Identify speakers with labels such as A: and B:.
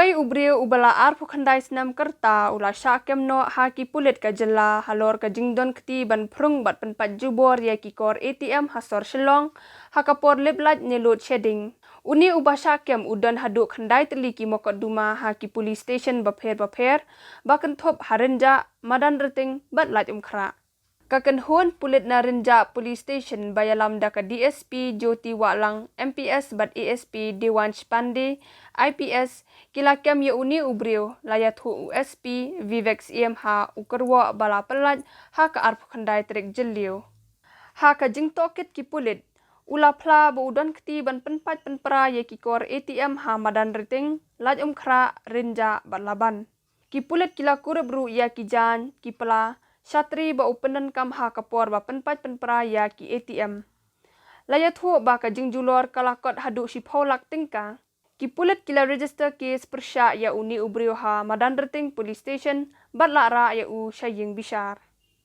A: Wai ubrio ubala arpu khandai senam kerta ula syakem no haki pulit ka jela halor ka jingdon keti ban prung bat penpat jubor ya kikor ATM hasor Shillong hakapor leblat ne load shedding. Uni ubah syakem udan haduk khandai teliki mokot duma haki police station baper bakan thop harenja madan reting bat lat umkhra. Kaken hon pulit na renja police station bayalam daka DSP Jyoti Waklang MPS bat ASP Dewansh Pandey IPS kilakem ye uni ubrio layat hu USP Vivex EMH ukerwa bala pelat ha ka arpu khandai trek jelio. Ha ka jing tokit ki pulit ula pla bo udon keti ban penpat penpra ye kikor ATM ha madan reting lat umkhra renja bat laban. Ki pulit kila kurep ru ya ki jan ki pla Syatri ba upenan kam ha kapor ba penpat penpra ya ki ATM. Layat hu ba ka jingjulor kalakot haduk shipholak tingka. Ki pulit kila register kes persya ya uni ubrio ha madan reting police station bat lara ya u syaying bishar.